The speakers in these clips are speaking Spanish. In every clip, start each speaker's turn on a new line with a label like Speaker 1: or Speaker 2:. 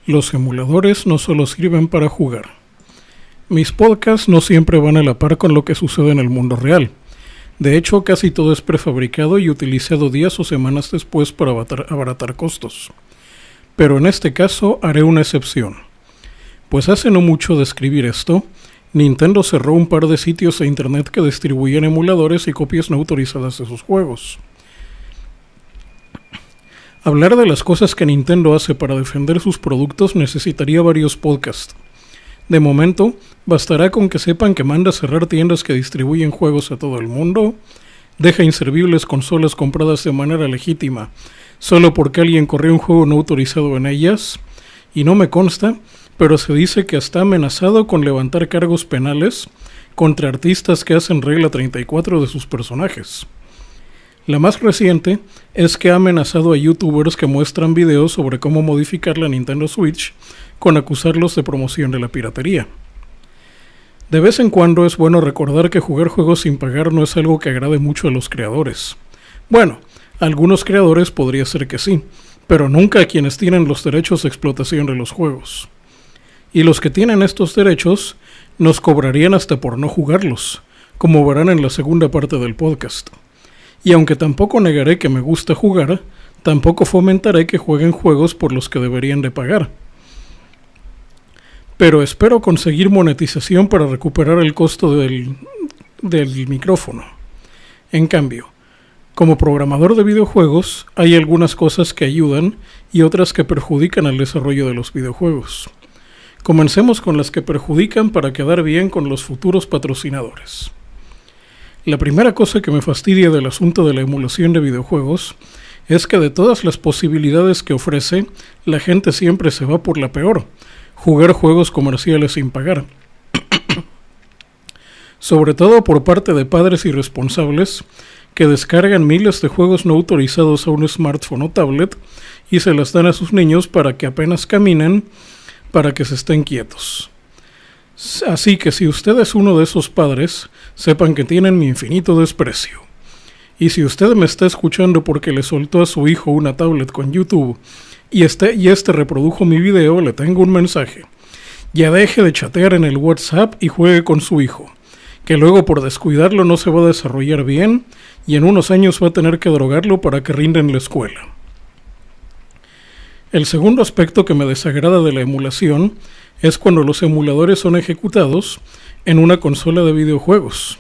Speaker 1: Los emuladores no solo sirven para jugar. Mis podcasts no siempre van a la par con lo que sucede en el mundo real. De hecho, casi todo es prefabricado y utilizado días o semanas después para abaratar costos. Pero en este caso haré una excepción. Pues hace no mucho de escribir esto, Nintendo cerró un par de sitios de internet que distribuían emuladores y copias no autorizadas de sus juegos. Hablar de las cosas que Nintendo hace para defender sus productos necesitaría varios podcasts. De momento, bastará con que sepan que manda cerrar tiendas que distribuyen juegos a todo el mundo, deja inservibles consolas compradas de manera legítima solo porque alguien corrió un juego no autorizado en ellas, y no me consta, pero se dice que está amenazado con levantar cargos penales contra artistas que hacen regla 34 de sus personajes. La más reciente es que ha amenazado a youtubers que muestran videos sobre cómo modificar la Nintendo Switch con acusarlos de promoción de la piratería. De vez en cuando es bueno recordar que jugar juegos sin pagar no es algo que agrade mucho a los creadores. Bueno, a algunos creadores podría ser que sí, pero nunca a quienes tienen los derechos de explotación de los juegos. Y los que tienen estos derechos nos cobrarían hasta por no jugarlos, como verán en la segunda parte del podcast. Y aunque tampoco negaré que me gusta jugar, tampoco fomentaré que jueguen juegos por los que deberían de pagar. Pero espero conseguir monetización para recuperar el costo del micrófono. En cambio, como programador de videojuegos, hay algunas cosas que ayudan y otras que perjudican al desarrollo de los videojuegos. Comencemos con las que perjudican para quedar bien con los futuros patrocinadores. La primera cosa que me fastidia del asunto de la emulación de videojuegos es que de todas las posibilidades que ofrece, la gente siempre se va por la peor: jugar juegos comerciales sin pagar. Sobre todo por parte de padres irresponsables que descargan miles de juegos no autorizados a un smartphone o tablet y se las dan a sus niños para que apenas caminen, para que se estén quietos. Así que si usted es uno de esos padres, sepan que tienen mi infinito desprecio. Y si usted me está escuchando porque le soltó a su hijo una tablet con YouTube y este reprodujo mi video, le tengo un mensaje: ya deje de chatear en el WhatsApp y juegue con su hijo, que luego por descuidarlo no se va a desarrollar bien y en unos años va a tener que drogarlo para que rinda en la escuela. El segundo aspecto que me desagrada de la emulación es cuando los emuladores son ejecutados en una consola de videojuegos.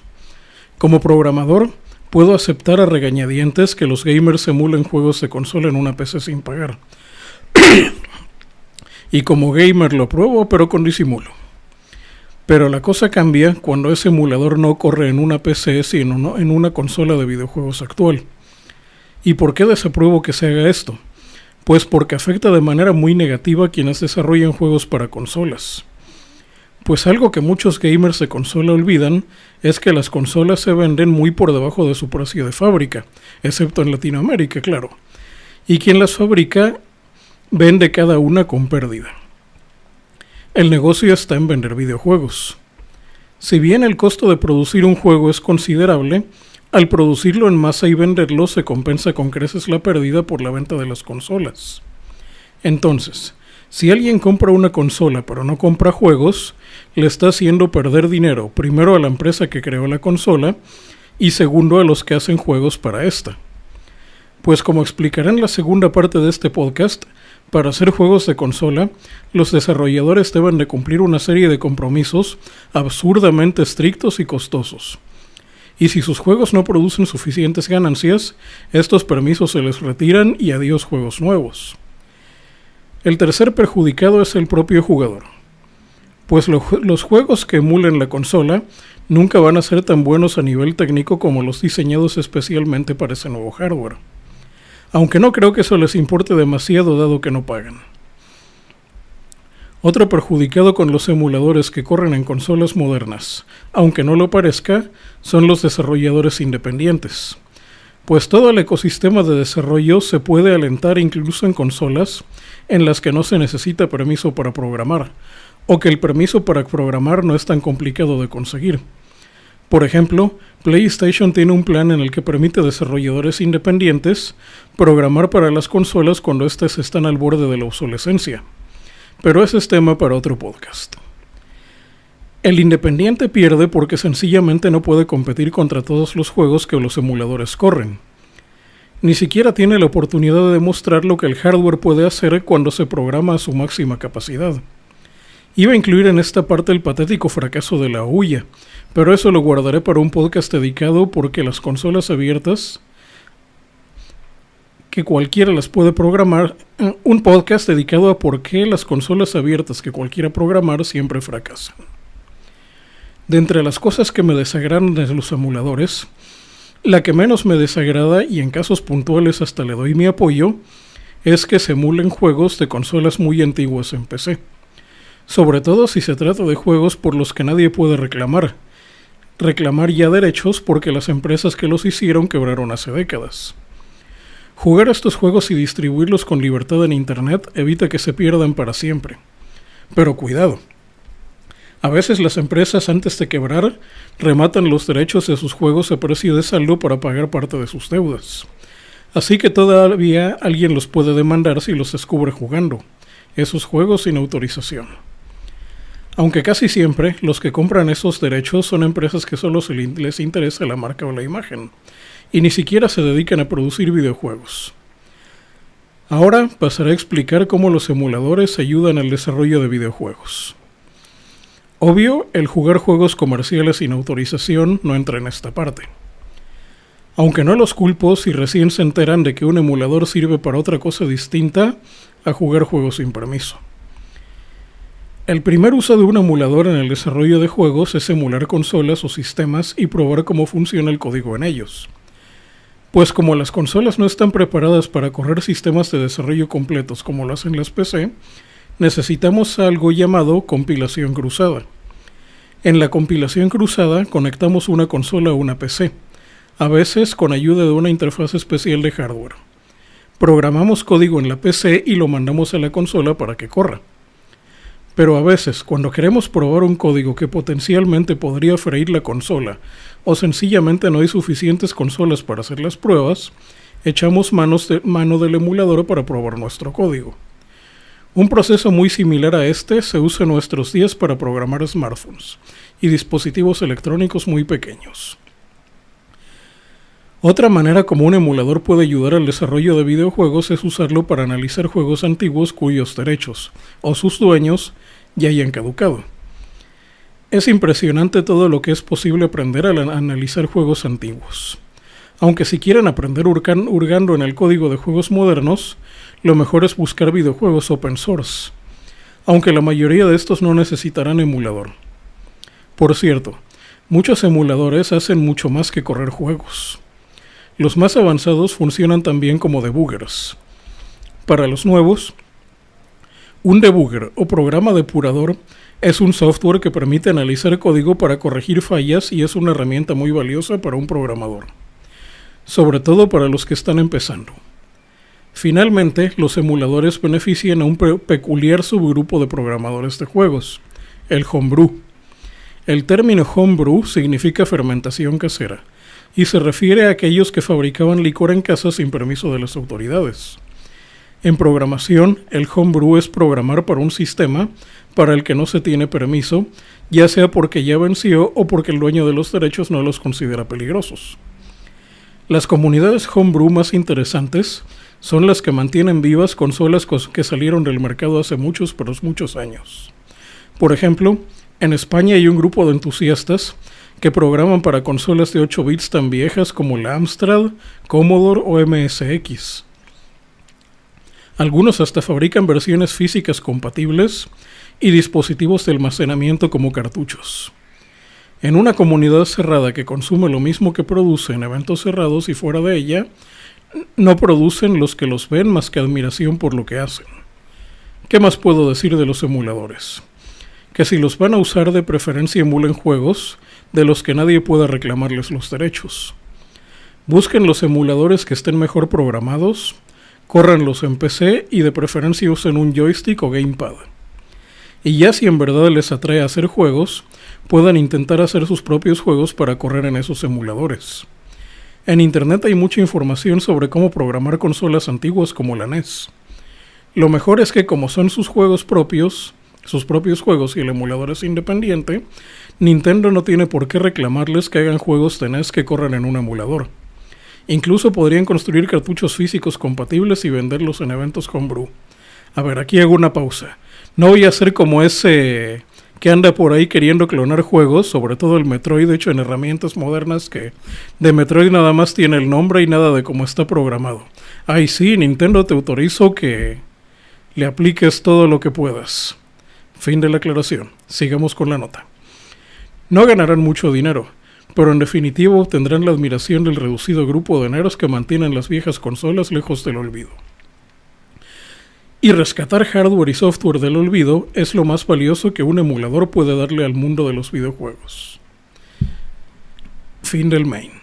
Speaker 1: Como programador, puedo aceptar a regañadientes que los gamers emulen juegos de consola en una PC sin pagar. Y como gamer lo apruebo, pero con disimulo. Pero la cosa cambia cuando ese emulador no corre en una PC, sino en una consola de videojuegos actual. ¿Y por qué desapruebo que se haga esto? Pues porque afecta de manera muy negativa a quienes desarrollan juegos para consolas. Pues algo que muchos gamers de consola olvidan es que las consolas se venden muy por debajo de su precio de fábrica, excepto en Latinoamérica, claro. Y quien las fabrica vende cada una con pérdida. El negocio está en vender videojuegos. Si bien el costo de producir un juego es considerable, al producirlo en masa y venderlo se compensa con creces la pérdida por la venta de las consolas. Entonces, si alguien compra una consola pero no compra juegos, le está haciendo perder dinero, primero a la empresa que creó la consola y segundo a los que hacen juegos para esta. Pues como explicaré en la segunda parte de este podcast, para hacer juegos de consola, los desarrolladores deben de cumplir una serie de compromisos absurdamente estrictos y costosos. Y si sus juegos no producen suficientes ganancias, estos permisos se les retiran y adiós juegos nuevos. El tercer perjudicado es el propio jugador. Pues los juegos que emulen la consola nunca van a ser tan buenos a nivel técnico como los diseñados especialmente para ese nuevo hardware. Aunque no creo que eso les importe demasiado dado que no pagan. Otro perjudicado con los emuladores que corren en consolas modernas, aunque no lo parezca, son los desarrolladores independientes. Pues todo el ecosistema de desarrollo se puede alentar incluso en consolas en las que no se necesita permiso para programar, o que el permiso para programar no es tan complicado de conseguir. Por ejemplo, PlayStation tiene un plan en el que permite a desarrolladores independientes programar para las consolas cuando éstas están al borde de la obsolescencia. pero ese es tema para otro podcast. El independiente pierde porque sencillamente no puede competir contra todos los juegos que los emuladores corren. Ni siquiera tiene la oportunidad de demostrar lo que el hardware puede hacer cuando se programa a su máxima capacidad. Iba a incluir en esta parte el patético fracaso de la Ouya, pero eso lo guardaré para un podcast dedicado porque las consolas abiertas, que cualquiera las puede programar, un podcast dedicado a por qué las consolas abiertas que cualquiera programar siempre fracasan. De entre las cosas que me desagradan de los emuladores, la que menos me desagrada, y en casos puntuales hasta le doy mi apoyo, es que se emulen juegos de consolas muy antiguas en PC. Sobre todo si se trata de juegos por los que nadie puede reclamar ya derechos porque las empresas que los hicieron quebraron hace décadas. Jugar estos juegos y distribuirlos con libertad en internet evita que se pierdan para siempre. Pero cuidado. A veces las empresas antes de quebrar rematan los derechos de sus juegos a precio de saldo para pagar parte de sus deudas. Así que todavía alguien los puede demandar si los descubre jugando esos juegos sin autorización. Aunque casi siempre los que compran esos derechos son empresas que solo les interesa la marca o la imagen, y ni siquiera se dedican a producir videojuegos. Ahora pasaré a explicar cómo los emuladores ayudan al desarrollo de videojuegos. Obvio, el jugar juegos comerciales sin autorización no entra en esta parte. Aunque no los culpo si recién se enteran de que un emulador sirve para otra cosa distinta a jugar juegos sin permiso. El primer uso de un emulador en el desarrollo de juegos es emular consolas o sistemas y probar cómo funciona el código en ellos. Pues como las consolas no están preparadas para correr sistemas de desarrollo completos como lo hacen las PC, necesitamos algo llamado compilación cruzada. En la compilación cruzada conectamos una consola a una PC, a veces con ayuda de una interfaz especial de hardware. Programamos código en la PC y lo mandamos a la consola para que corra. Pero a veces, cuando queremos probar un código que potencialmente podría freír la consola, o sencillamente no hay suficientes consolas para hacer las pruebas, echamos mano del emulador para probar nuestro código. Un proceso muy similar a este se usa en nuestros días para programar smartphones y dispositivos electrónicos muy pequeños. Otra manera como un emulador puede ayudar al desarrollo de videojuegos es usarlo para analizar juegos antiguos cuyos derechos, o sus dueños, ya hayan caducado. Es impresionante todo lo que es posible aprender al analizar juegos antiguos. Aunque si quieren aprender hurgando en el código de juegos modernos, lo mejor es buscar videojuegos open source, aunque la mayoría de estos no necesitarán emulador. Por cierto, muchos emuladores hacen mucho más que correr juegos. Los más avanzados funcionan también como debuggers. Para los nuevos, un debugger o programa depurador es un software que permite analizar código para corregir fallas y es una herramienta muy valiosa para un programador, sobre todo para los que están empezando. Finalmente, los emuladores benefician a un peculiar subgrupo de programadores de juegos, el homebrew. El término homebrew significa fermentación casera, y se refiere a aquellos que fabricaban licor en casa sin permiso de las autoridades. En programación, el homebrew es programar para un sistema para el que no se tiene permiso, ya sea porque ya venció o porque el dueño de los derechos no los considera peligrosos. Las comunidades homebrew más interesantes son las que mantienen vivas consolas que salieron del mercado hace muchos años. Por ejemplo, en España hay un grupo de entusiastas que programan para consolas de 8 bits tan viejas como la Amstrad, Commodore o MSX. Algunos hasta fabrican versiones físicas compatibles y dispositivos de almacenamiento como cartuchos. En una comunidad cerrada que consume lo mismo que produce en eventos cerrados y fuera de ella, no producen los que los ven más que admiración por lo que hacen. ¿Qué más puedo decir de los emuladores? Que si los van a usar, de preferencia emulen juegos de los que nadie pueda reclamarles los derechos. Busquen los emuladores que estén mejor programados, córranlos en PC y de preferencia usen un joystick o gamepad. Y ya si en verdad les atrae hacer juegos, puedan intentar hacer sus propios juegos para correr en esos emuladores. En internet hay mucha información sobre cómo programar consolas antiguas como la NES. Lo mejor es que como son sus propios juegos y el emulador es independiente, Nintendo no tiene por qué reclamarles que hagan juegos de NES que corran en un emulador. Incluso podrían construir cartuchos físicos compatibles y venderlos en eventos homebrew. A ver, aquí hago una pausa. No voy a ser como ese que anda por ahí queriendo clonar juegos, sobre todo el Metroid, hecho en herramientas modernas que de Metroid nada más tiene el nombre y nada de cómo está programado. Ay, sí, Nintendo, te autorizo que le apliques todo lo que puedas. Fin de la aclaración. Sigamos con la nota. No ganarán mucho dinero, pero en definitiva obtendrán la admiración del reducido grupo de nerds que mantienen las viejas consolas lejos del olvido. Y rescatar hardware y software del olvido es lo más valioso que un emulador puede darle al mundo de los videojuegos. Fin del main.